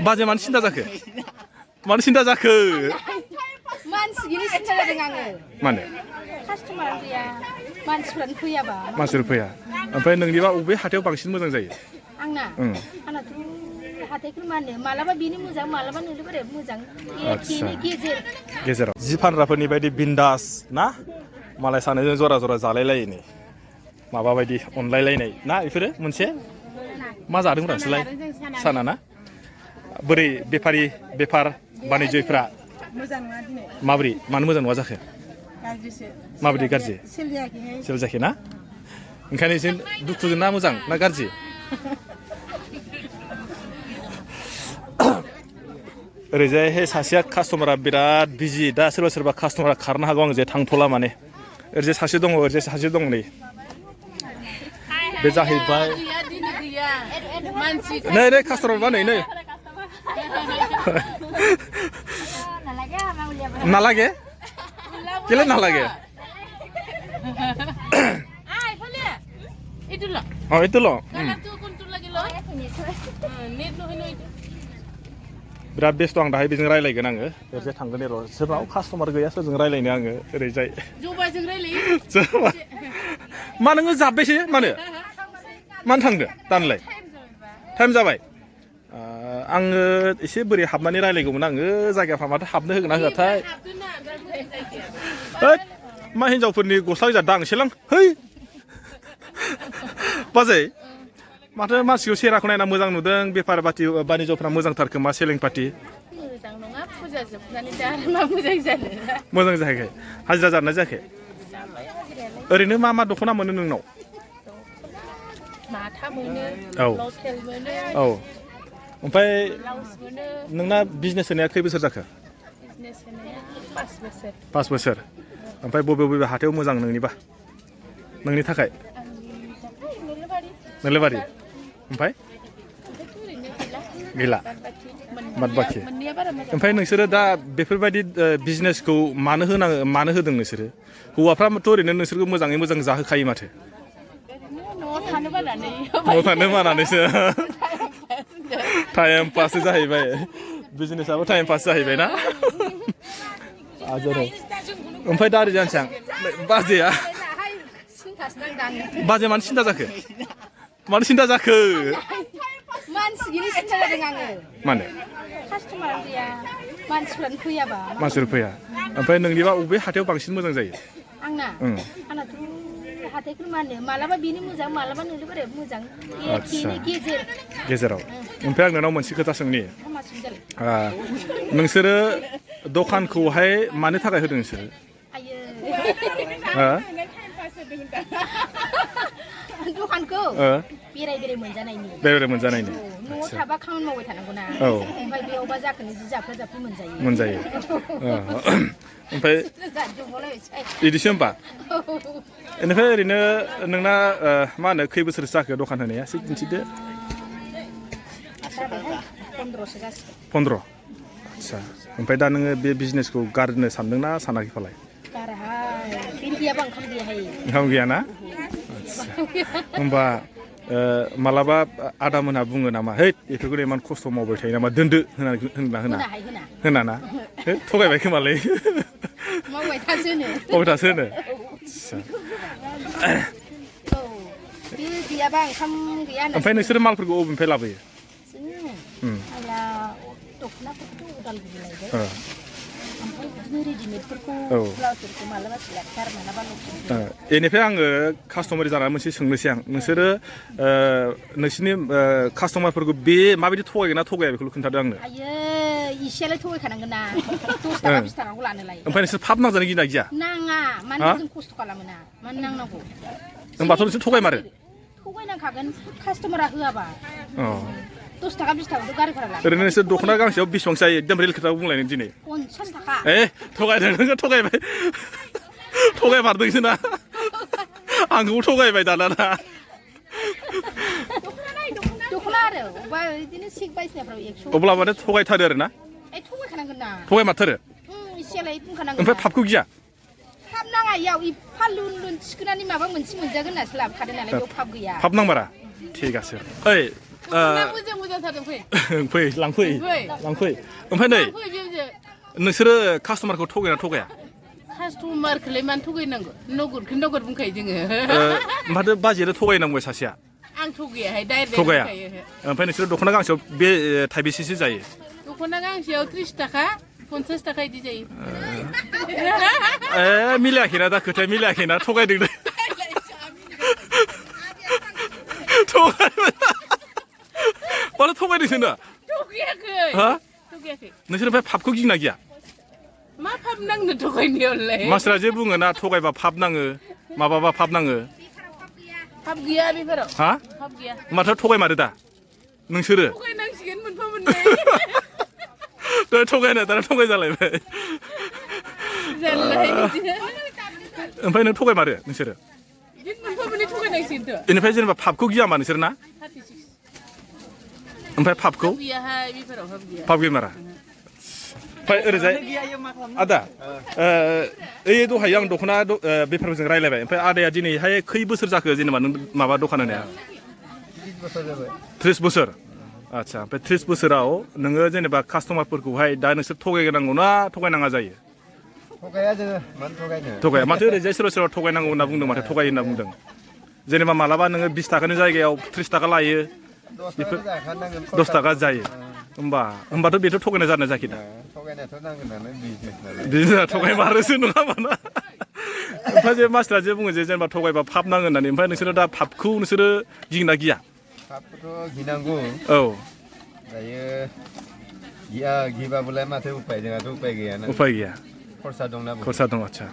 बाजे मानो सिन्था जाखो? मानो सिन्था जाखो? मानसिनि सिन्था जादों आङो। मानो? कास्टमार गैया, मानसिफ्रानो फैयाबा। मानसिफोर फैया। ओमफ्राय नोंनिबा अबे हाथायाव बांसिन मोजां जायो? आंना? आंनाथ' हाथायखौ मा होनो मालाबा बेनि मोजां मालाबा नोंनि बोरै मोजां गेजेराव जि फानग्राफोरनि बायदि बिन्दास ना मालाय सानैजों जरा जरा जालायलायो नै माबा बायदि अनलायलायनाय ना बेफोरो मोनसे मा जादों रासोलाय साना ना बोरै बेफार बानिज्यफ्रा माबोरै मानो मोजां नङा जाखो माबोरै गाज्रि सेल जायाखै ना ओंखायनो एसे दुखुजों ना मोजां ना गाज्रि ओरैजायहाय सासेया कास्टमारा बिराद बिजि दा सोरबा कास्टमारा खारनो हागौ आं जे थांथ'ला माने ओरैजाय सासे दङ ओरैजाय सासे दङ नै बे जाहैबाय नै कास्टमार मा नै नालागे কেলে নালাগে এইটো ল बिराद बेस्थ' आं दाहाय बेजों रायलायगोन आङो ओरैजाय थांगोन र' सोरनाव कास्टमार गैया सोरजों रायलायनो आङो ओरैजाय मा नोङो जाब्बायसो मानो थांदो दानलाय टाइम जाबाय आङो एसे बोरै हाबनानै रायलायगौमोन आङो जायगाफ्रा माथो हाबनो होगोन ना होआथाय मा हिनजावफोरनि गस्ला गोजा दांसेलां है बाजै माथो मानसिखौ सेराखौ नायना मोजां नुदों बेफार बानिज्यफ्रा मोजांथार खोमा सेलिं पार्टि मोजां नङा फुजा जोबनानै दा मा मोजां जानो मोजां जायाखै हाजिरा जाना जायाखै ओरैनो मा दख'ना मोनो नोंनाव माथा मोनो लकेल मोनो औ ओमफ्राय नोंना बिजनेस होनाया खै बोसोर जाखो बिजनेस होनाया 5 बोसोर ओमफ्राय बबे हाथायाव मोजां नोंनि थाखाय नोलोबारि ओमफ्य गैला बादबाखि ओमफ्राय नोंसोरो दा बेफोरबायदि बिजनेसखौ मानो होदों नोंसोरो हौवाफ्राथ' ओरैनो नोंसोरखौ मोजाङै मोजां जाहोखायो माथो न'आव थानो बानानैसो टाइम पास जाहैबाय बिजनेसआबो टाइम पास जाहैबाय ना ओमफ्राय दा ओरै जानोसै आं बाजैया बाजै मानो सिन्था जाखो मानसिनि सिन्था जादों आङो मानो कास्टमार गैया मानसिफ्रानो फैयाबा मानसिफोर फैया ओमफ्राय नोंनिबा अबे हाथायाव बांसिन मोजां जायो आंनाथ' हाथायखौ मा होनो मालाबा बेनि मोजां मालाबा नोंनि बोरै मोजां गेजेराव ओमफ्राय आं नोंनाव मोनसे खोथा सोंनि नोंसोरो दखानखौहाय मानो थाखाय होदों नोंसोरो दखानखौ बेराय मोनजानायनि न'आव थाबा खामानि मावबाय थानांगौना ओमफ्राय बेयावबा जाखोनो जाफै मोनजायो ओमफ्राय बिदिसो होमबा बेनिफ्राय ओरैनो नोंना मा होनो खै बोसोरसो जाखो दखान होनाया एसे दिन्थिदो 15 आदसा ओमफ्राय दा नोङो बे बिजनेसखौ गारनो सानदोंना सानाखै फालाय ओंखाम गैयाना आदसा होमबा मालाबा आदा मोनहा बुङो नामा है बेफोरखौ इमान खस्थ' मावबाय थायो नामा दोनदो होना ना थगायबाय खोमालै मावबाय थासो होनो ओमफ्राय नोंसोरो मालफोरखौ अबेनिफ्राय लाबोयो बेनिफ्राय आङो कास्टमार जानानै मोनसे सोंनोसै आं नोंसोरो नोंसोरनि कास्टमारफोरखौ बे माबायदि थगायगोन ना थगाया बेखौ खोन्थादो आंनो इसेयालाय थगायखानांगोन ना 10 थाखा 20 थाखाखौ लानोलाय ओमफ्राय नोंसोर फाप नांजानो गिना गिया नाङा मानो जों खस्थ' खालामोना मानो नांनांगौ होनबाथ' नोंसोर थगायनांखागोन कास्टमारा होआबा 10 थाखा 20 थाखाखौ गारि भारा लागोन ओरैनो नोंसोर दख'ना गांसेयाव बेसेबां जायो एकदम रियेल खोथा बुंलायनो दिनै 50 थाखा थगायदों नोङो थगायमारदोंसो ना आंखौबो थगायबाय दाना ना दख'ना आरो अबा बिदिनो सिक बायसिनाफ्राव 100 अब्ला माने थगायथारो आरो ना थगायखानांगोन ना थगायमारथारो इसेयालाय बुंखानांगोन ओमफ्राय फापखौ गिया फाप नाङा इयाव इफा लुन थिखोनानै माबा मोनसे मोनजागोन होननासो लाबोखादों नालाय बेयाव फाप गैया फाप नांमारा ঠিক আছে ओइ मोजां मोजां थादों फै फै लांफै ओमफ्राय नै नोंसोरो कास्टमारखौ थगायना थगाया कास्टमारखौलाय मानो थगायनांगौ नगदखौ नगद बुंखायो जोङो माथो बाजेटआ थगायनांगौ सासेया आं थगायाहाय डाइरेक्ट थगाया ओमफ्राय नोंसोरो दख'ना गांसेयाव बे थाइबेसेसो जायो दख'ना गांसेयाव 30 थाखा 50 थाखा बिदि जायो मिलायाखैना दा खोथाया मिलायाखैना थगायदों दे थगायबाय मानो थगायदोंसो ना थगायाखै नोंसोर ओमफ्राय फापखौ गिना गिया मा फाप नांनो थगायनायावलाय मानसिफ्रा जे बुङो ना थगायबा फाप नाङो माबाबा फाप नाङो फाप गैया बेफोराव हा फाप गैया माथो थगायमारो दा नोंसोरो थगायनांसिगोन मोनफा मोननै थगायना दाना थगाय जालायबाय ओमफ्राय नों थगायमारो नोंसोरो मोनफा मोननै थगायनांसिगोनथ' बेनिफ्राय जेनेबा फापखौ गिया होमबा नोंसोर ना ओमफ्राय फापखौ गैयाहाय बेफोराव फाप गैमारा ओमफ्राय ओरैजाय आदा ओइ दहाय आं दख'ना बेफारजों रायज्लायबाय ओमफ्राय आदाया दिनैहाय खै बोसोर जाखो जेनेबा नों माबा दखान होनाया 30 बोसोर आदसा ओमफ्राय 30 बोसोराव नोङो जेनेबा कास्टमारफोरखौहाय दा नोंसोर थगायनांगौ ना थगायनाङा जायो थगाया जोङो मानो थगायनो थगाया माथो ओरैजाय सोरबा सोरबा थगायनांगौ होनना बुंदों माथो थगायो होनना बुंदों जेनेबा मालाबा नोङो 20 थाखानि जायगायाव 30 थाखा लायो 10 थाखा जायो होमबाथ' बेथ' थगायनाय जानाय जायाखै दा थगायनायाथ' नांगोन नालाय बिजनेस बिजनेसा थगायमारोसो नङा होमबा ओमफ्राय जे मानसिफ्रा जे बुङो जे जेनेबा थगायबा फाप नाङो होननानै ओमफ्राय नोंसोरो दा फापखौ नोंसोरो गिना गिया फापखौथ' गिनांगौ औ दायो गिबाबोलाय माथो उपाय जोंहाथ' उपाय गैयाना उपाय गैया खरसा दंना खरसा दं आदसा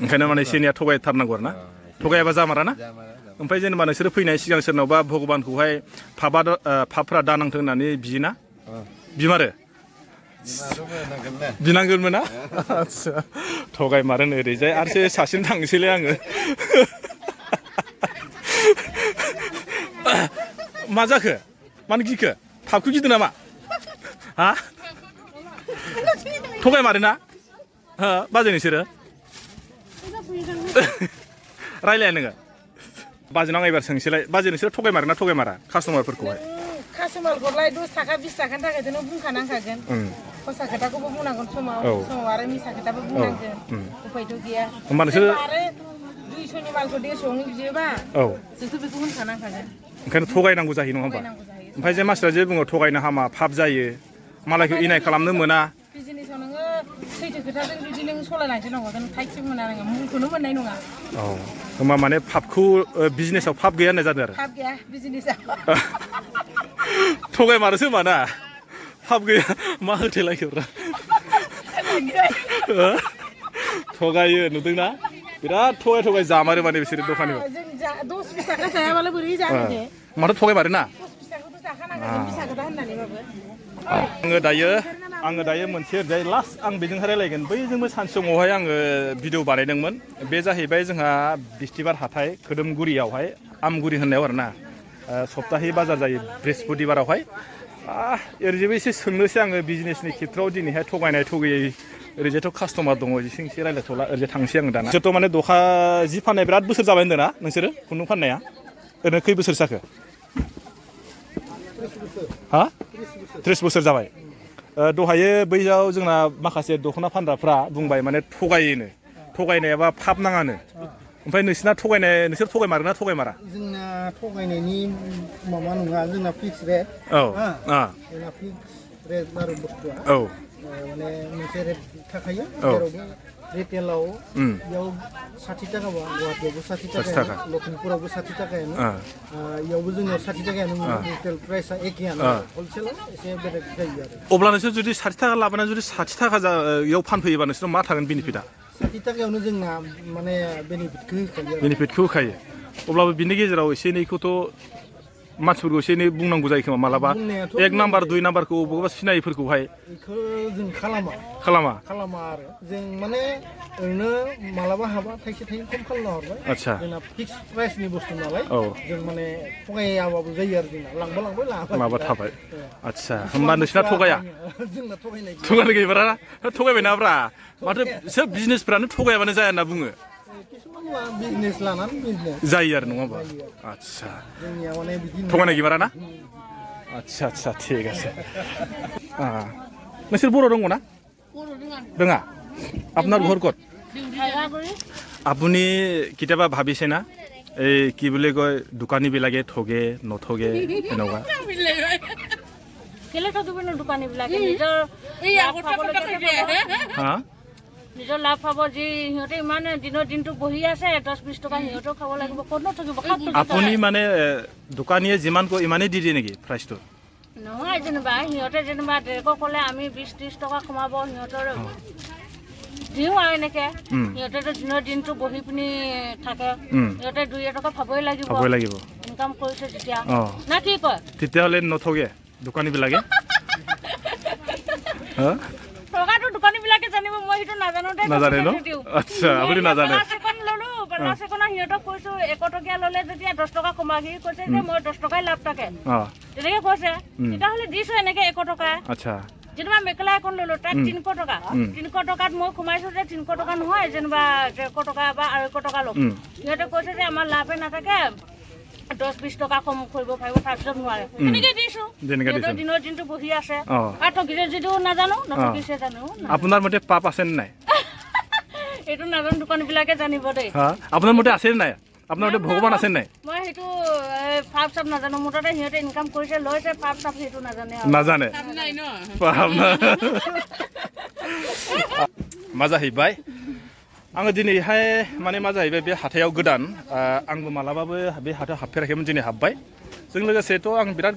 ओंखायनो माने एसेनिया थगायथारनांगौ आरो ना थगायाबा जामारा ना ओमफ्राय जेनेबा नोंसोरो फैनाय सिगां सोरनावबा भगबानखौहाय फापफ्रा दानांथों होननानै बियोना बिमारो बिनांगोनमोन ना आदसा थगायमारो ओरैजाय आरोसो सासेनो थांसैलाय आङो मा जाखो मानो गिखो फापखौ गिदों नामा हा थगायमारो ना बाजै नोंसोरो रायलाया नोङो बाजैनाव एबार सोंसैलाय बाजै नोंसोरो थगायमारो ना थगायमारा कास्टमारफोरखौहाय कास्टमारखौलाय 10 थाखा 20 थाखानि थाखायथ' नों बुंखानांखागोन हसा खोथाखौबो बुंनांगोन समाव आरो मिसा खोथाबो बुंनांगोन उफायथ' गैया होमबा नोंसोर आरो 200नि मालखौ 150 बियोबा जोंथ' बेखौ होनखानांखागोन ओंखायनो थगायनांगौ जायो नङा होमबा ओमफ्राय जे मानसिफ्रा जे बुङो थगायनो हामा फाप जायो मालायखौ इनाय खालामनो मोना बिजनेसाव नोङो सैथो खोथाजों जुदि नों सलायलांसै नङा नों थाइसे मोना नोङो मुंखौनो मोननाय नङा औ होमबा माने फापखौ बिजनेसाव फाप गैया होननाय जादों आरो फाप गैया बिजनेसाव थगायमारोसो होमबा ना फाप गैया मा होथेलायखोब्रा थगायो नुदोंना बिराद थगाय जामारो माने बिसोरो दखानियाव जों 10-20 थाखा जायाबालाय बोरै जानो दे माथो थगायमारो ना 10-20 थाखाखौथ' जाखानांगोन मिसा खोथा होननानैबाबो आङो दायो मोनसे ओरैजाय लास्ट आं बेजोंहाय रायलायगोन बैजोंबो सानसे समावहाय आङो भिडिअ बानायदोंमोन बे जाहैबाय जोंहा बिस्थिबार हाथाय खोदोमगुरियावहाय आमगुरि होननायाव आरोना सप्ताहि बाजार जायो बृहस्पतिबारावहाय ओरैजायबो एसे सोंनोसै आङो बिजनेसनि खेथ्रआव दिनैहाय थगायनाय थगायै ओरैजायथ' कास्टमार दङ एसे एसे रायलायथ'ला ओरैजाय थांसै आङो दाना बिसोरथ' माने जि फाननाय बिराद बोसोर जाबाय होन्दों ना नोंसोरो खुन्दुं फाननाया ओरैनो खै बोसोर जाखो हा 30 बोसोर जाबाय दहायो बैयाव जोंना माखासे दख'ना फानग्राफ्रा बुंबाय माने थगायनायाबा फाप नाङानो ओमफ्राय नोंसोर थगायमारो ना थगायमारा जोंना थगायनायनि माबा नङा जोंना फिक्स रेट जोंना फिक्स रेट आरो बुस्थुआ माने मोनसे रेट थाखायो जेरावबो रिटेलाव बेयाव 60 थाखाबा गुवाहाटियावबो 60 थाखा लखिमपुरावबो 60 थाखायानो इयावबो जोंनियाव 60 थाखायानो रिटेल प्राइसआ एखेयानो हलसेलाव एसे बेलेग जायो आरो अब्ला नोंसोर जुदि 60 थाखा लाबोनानै जुदि 60 थाखा इयाव फानफैयोबा नोंसोर मा थागोन बेनिफिटआ 60 थाखायावनो जोंना माने बेनिफिटखौ होखायो अब्लाबो बिनि गेजेराव एसे एनैखौथ' मानसिफोरखौ एसे एनै बुंनांगौ जायो खोमा मालाबा 1 नाम्बार 2 नाम्बारखौ बबेबा सिनायिफोरखौहाय बेखौ जों खालामा आरो जों माने ओरैनो मालाबा हाबा थाइसे खम खालामना हरबाय आदसा जोंना फिक्स प्राइसनि बुस्थु नालाय जों माने थगायाबाबो जायो आरो जोंना लांबाय माबा थाबाय आदसा होमबा नोंसिना थगाया जोंना थगायनाय गैबारा थगायबायनाब्रा माथो सोब बिजनेसफ्रानो थगायाबानो जाया होनना बुङो किसुमान बिजनेस लानानै बिजनेस जायो आरो नङा होमबा आदसा जोंनिया माने बिदिनो थगायनाय गैमारा ना आदसा आदसा ঠিক আছে नोंसोर बर' दङ ना रोङा আপনার ঘর কত আপুনি কেতিয়াবা ভাবিছে না এই কি বুলি কয় দোকানীবিলাকে ঠগে নঠগে এনেকুৱা কেলে ঠগিব ন দোকানীবিলাকে নিজৰ হা নিজৰ লাভ পাব যি সিহঁতে ইমান দিনৰ দিনটো বহি আছে 10-20 টকা সিহঁতেও খাব লাগিব ক'তনো ঠগিব আপুনি মানে দোকানীয়ে যিমান কয় ইমানেই দি দিয়ে নেকি প্ৰাইচটো নহয় যেনিবা সিহঁতে যেনিবা ডেৰশ ক'লে আমি 20-30 টকা কমাব সিহঁতৰ দিওঁ আৰু এনেকে সিহঁতেতো দিনৰ দিনটো বহি পিনি থাকে সিহঁতে 2 টকা পাবই লাগিব ইনকাম কৰিছে যেতিয়া না কি কয় তেতিয়াহ'লে নঠগে দোকানীবিলাকে টকাটো দোকানীবিলাকে জানিব মই সেইটো নাজানে ন আচ্ছা আপুনি নাজানে সিহঁতক কৈছো 1 টকীয়া ল'লে যেতিয়া 10 টকা কমাই সি কৈছে যে মই 10 টকাই লাভ থাকে তেনেকে কৈছে তেতিয়াহ'লে দিছো এনেকে 1 টকা আচ্ছা যেনিবা মেখেলা এখন ল'লো তাত 300 টকা 300 টকাত মই সোমাইছো যে 300 টকা নহয় যেনিবা 100 টকা বা 200 টকা ল'ম সিহঁতে কৈছে যে আমাৰ লাভে নাথাকে 10-20 টকা কম কৰিব পাৰিব তাৰপিছত নোৱাৰে তেনেকে দিছো দিনৰ দিনটো বহি আছে আৰু ঠগিছে যদিও নাজানো নঠগিছে জানো আপোনাৰ মতে পাপ আছে নাই এইটো নাজানো দোকানীবিলাকে জানিব দেই আপোনাৰ মতে আছে নাই আপোনাৰ মতে ভগৱান আছে নাই মই সেইটো পাপ চাপ নাজানো মুঠতে সিহঁতে ইনকাম কৰিছে লৈছে পাপ চাপ সেইটো নাজানে मा जाहैबाय आङो दिनैहाय माने मा जाहैबाय बे हाथायाव गोदान आंबो मालाबाबो बे हाथायाव हाबफेराखैमोन दिनै हाबबाय जों लोगोसेथ' आं बिराद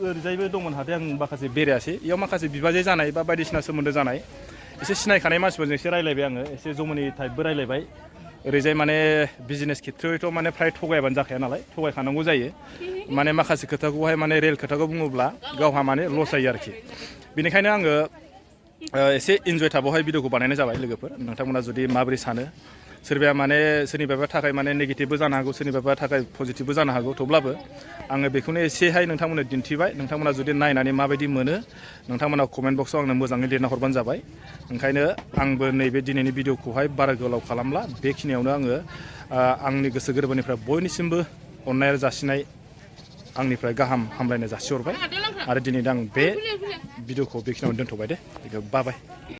ओरैजायबो दंमोन हाथाय आं माखासे बेरायासै इयाव माखासे बिबाजै जानाय बा बायदिसिना सोमोन्दो जानाय एसे सिनायखानाय मानसिफोरजों एसे रायलायबाय आङो एसे जमुनि टाइपबो रायलायबाय ओरैजाय माने बिजनेस खेत्र'यैथ' माने फ्राय थगायाबानो जाखाया नालाय थगायखानांगौ जायो माने माखासे खोथाखौहाय माने रियेल खोथाखौ बुङोब्ला गावहा माने लस जायो आरोखि बेनिखायनो आङो एसे इन्जय टाइपआवहाय भिडिअखौ बानायनाय जाबाय लोगोफोर नोंथांमोना जुदि माबोरै सानो सोरबाया माने सोरनिबाबा थाखाय माने नेगेटिभबो जानो हागौ सोरनिबाबा थाखाय पजिटिभबो जानो हागौ थेवब्लाबो आङो बेखौनो एसेहाय नोंथांमोननो दिन्थिबाय नोंथांमोना जुदि नायनानै माबायदि मोनो नोंथांमोना कमेन्ट बक्सआव आंनो मोजाङै लिरना हरबानो जाबाय ओंखायनो आंबो नैबे दिनैनि भिडिअखौहाय बारा गोलाव खालामला बेखिनियावनो आङो आंनि गोसो गोरबोनिफ्राय बयनिसिमबो अननाय आरो जासिनाय आंनिफ्राय गाहाम हामलायनाय जासिहरबाय आरो दिनै आं बे भिडिअखौ बेखिनियावनो दोनथ'बाय दे बाय बाय